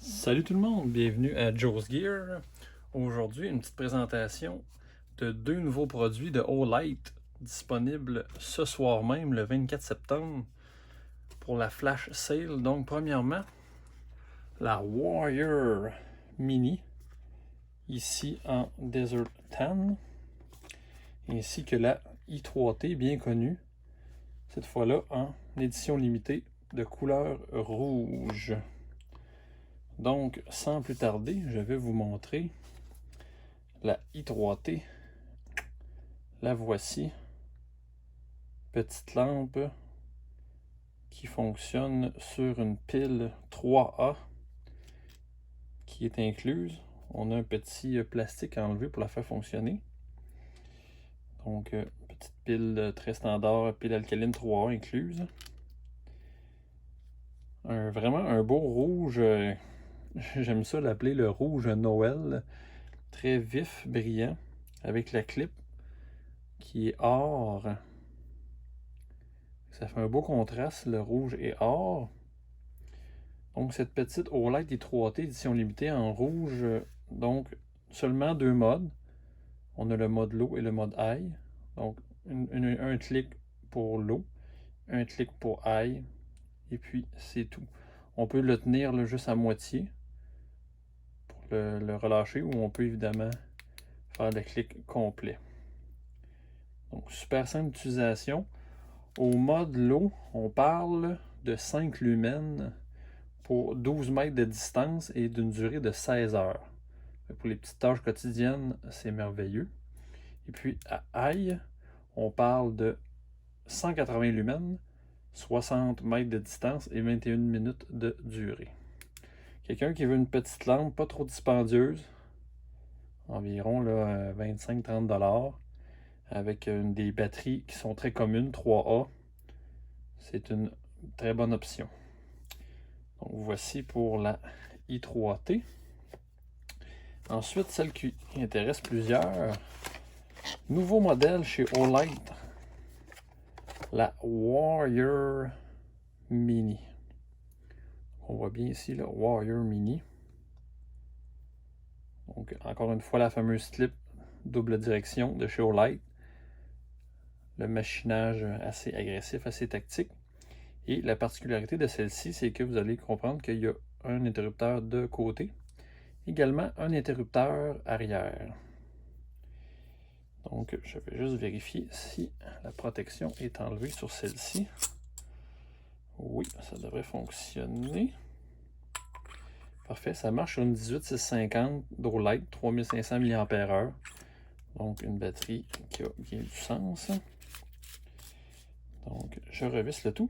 Salut tout le monde, bienvenue à Joe's Gear. Aujourd'hui, une petite présentation de deux nouveaux produits de Olight disponibles ce soir même, le 24 septembre, pour la Flash Sale. Donc, premièrement, la Warrior Mini, ici en Desert Tan, ainsi que la i3T, bien connue, cette fois-là en édition limitée de couleur rouge. Donc, sans plus tarder, je vais vous montrer la i3T. La voici. Petite lampe qui fonctionne sur une pile 3A qui est incluse. On a un petit plastique à enlever pour la faire fonctionner. Donc, petite pile très standard, pile alcaline 3A incluse. Vraiment un beau rouge. J'aime ça l'appeler le rouge Noël. Très vif, brillant, avec la clip qui est or. Ça fait un beau contraste, le rouge et or. Donc cette petite Olight i3T édition limitée en rouge, donc seulement deux modes. On a le mode low et le mode high. Donc un clic pour low, un clic pour high, et puis c'est tout. On peut le tenir là, juste à moitié pour le relâcher, ou on peut évidemment faire le clic complet. Donc super simple d'utilisation. Au mode low, on parle de 5 lumens pour 12 mètres de distance et d'une durée de 16 heures. Pour les petites tâches quotidiennes, c'est merveilleux. Et puis à high, on parle de 180 lumens, 60 mètres de distance et 21 minutes de durée. Quelqu'un qui veut une petite lampe pas trop dispendieuse, environ 25-30$, avec des batteries qui sont très communes, 3A, c'est une très bonne option. Donc voici pour la i3T. Ensuite, celle qui intéresse plusieurs, nouveau modèle chez Olight, la Warrior Mini. On voit bien ici le Warrior Mini. Donc encore une fois la fameuse clip double direction de chez Olight. Le machinage assez agressif, assez tactique. Et la particularité de celle-ci, c'est que vous allez comprendre qu'il y a un interrupteur de côté. Également un interrupteur arrière. Donc je vais juste vérifier si la protection est enlevée sur celle-ci. Oui, ça devrait fonctionner. Parfait, ça marche sur une 18650 d'Olight, 3500 mAh. Donc une batterie qui a bien du sens. Donc je revisse le tout.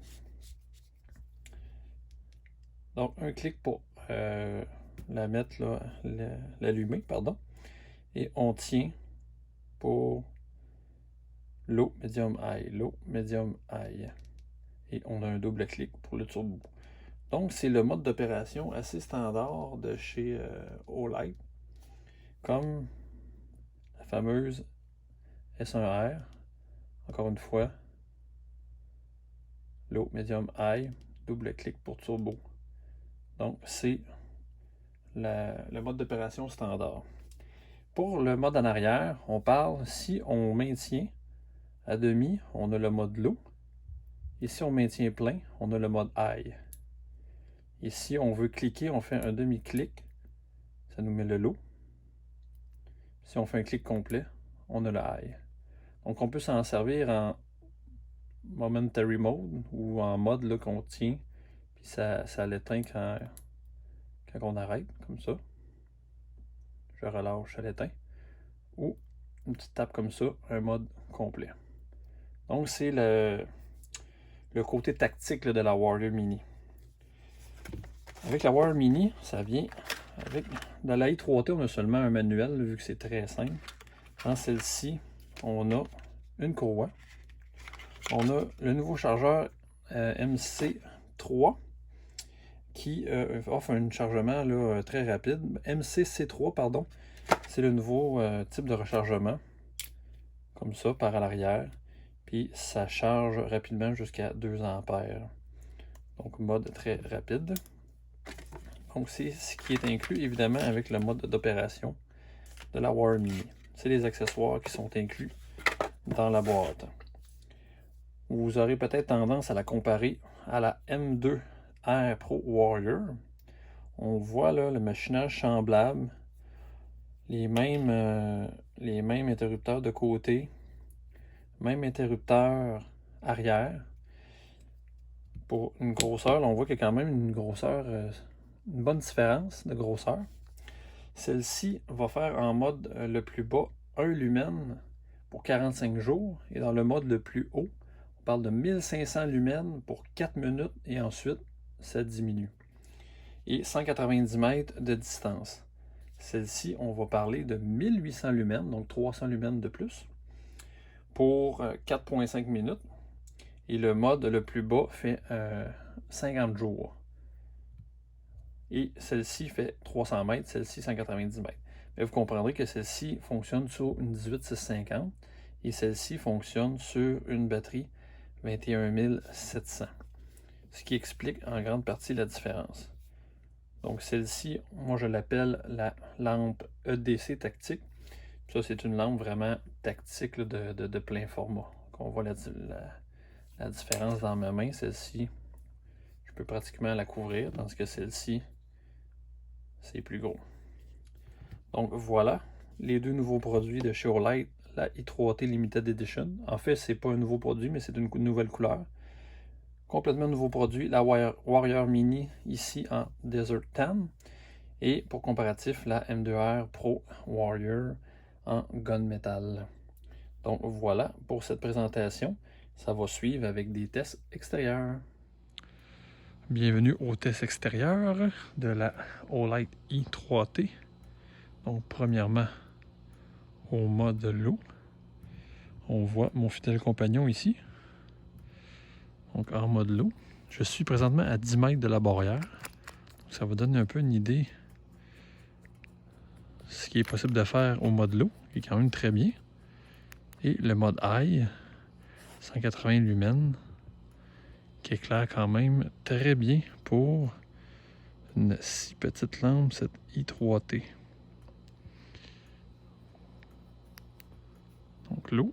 Donc un clic pour la mettre là, l'allumer, pardon. Et on tient pour low, medium, high, low, medium, high. Et on a un double clic pour le turbo. Donc c'est le mode d'opération assez standard de chez Olight. Comme la fameuse S1R. Encore une fois, low, medium, high, double clic pour turbo. Donc c'est le mode d'opération standard. Pour le mode en arrière, on parle, si on maintient à demi, on a le mode low. Et si on maintient plein, on a le mode high. Et si on veut cliquer, on fait un demi-clic, ça nous met le low. Si on fait un clic complet, on a le high. Donc on peut s'en servir en momentary mode ou en mode qu'on tient, puis ça l'éteint quand on arrête, comme ça. Je relâche, ça l'éteint. Ou une petite tape comme ça, un mode complet. Donc c'est le côté tactique de la Warrior Mini. Avec la Warrior Mini, ça vient avec. Dans la i3T, on a seulement un manuel, vu que c'est très simple. Dans celle-ci, on a une courroie. On a le nouveau chargeur MC3 qui offre un chargement là, très rapide. MCC3, pardon. C'est le nouveau type de rechargement. Comme ça, par à l'arrière. Puis ça charge rapidement jusqu'à 2 ampères. Donc mode très rapide. Donc, c'est ce qui est inclus, évidemment, avec le mode d'opération de la Warrior Mini. C'est les accessoires qui sont inclus dans la boîte. Vous aurez peut-être tendance à la comparer à la M2R Pro Warrior. On voit là le machinage semblable, les mêmes interrupteurs de côté, même interrupteur arrière. Pour une grosseur, là, on voit qu'il y a quand même une grosseur, une bonne différence de grosseur. Celle-ci va faire en mode le plus bas 1 lumen pour 45 jours. Et dans le mode le plus haut, on parle de 1500 lumens pour 4 minutes et ensuite ça diminue. Et 190 mètres de distance. Celle-ci, on va parler de 1800 lumens, donc 300 lumens de plus, pour 4,5 minutes. Et le mode le plus bas fait 50 jours. Et celle-ci fait 300 mètres, celle-ci 190 mètres. Mais vous comprendrez que celle-ci fonctionne sur une 18650 et celle-ci fonctionne sur une batterie 21700. Ce qui explique en grande partie la différence. Donc celle-ci, moi je l'appelle la lampe EDC tactique. Ça, c'est une lampe vraiment tactique là, de plein format. On voit la différence dans ma main. Celle-ci, je peux pratiquement la couvrir, tandis que celle-ci, c'est plus gros. Donc voilà, les deux nouveaux produits de chez Olight, la i3T Limited Edition. En fait, c'est pas un nouveau produit, mais c'est une nouvelle couleur. Complètement nouveau produit, la Warrior Mini, ici en Desert Tan. Et pour comparatif, la M2R Pro Warrior en Gunmetal. Donc voilà pour cette présentation. Ça va suivre avec des tests extérieurs. Bienvenue au test extérieur de la Olight i3T. Donc premièrement, au mode low, on voit mon fidèle compagnon ici. Donc en mode low, je suis présentement à 10 mètres de la barrière. Donc, ça va donner un peu une idée de ce qui est possible de faire au mode low, qui est quand même très bien. Et le mode high, 180 lumens, qui éclaire quand même très bien pour une si petite lampe, cette i3T. Donc low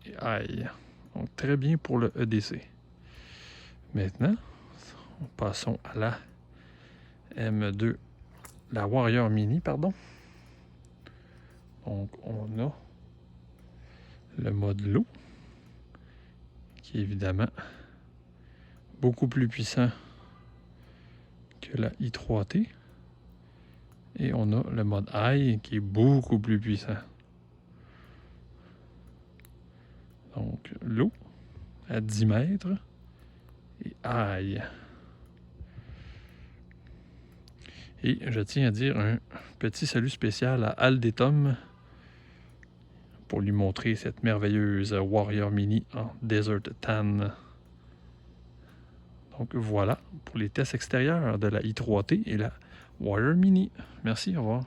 et high. Donc très bien pour le EDC. Maintenant, passons à la M2, la Warrior Mini, pardon. Donc on a le mode low, qui est évidemment beaucoup plus puissant que la i3T. Et on a le mode high, qui est beaucoup plus puissant. Donc low à 10 mètres et high. Et je tiens à dire un petit salut spécial à Aldetom pour lui montrer cette merveilleuse Warrior Mini en Desert Tan. Donc voilà pour les tests extérieurs de la i3T et la Warrior Mini. Merci, au revoir.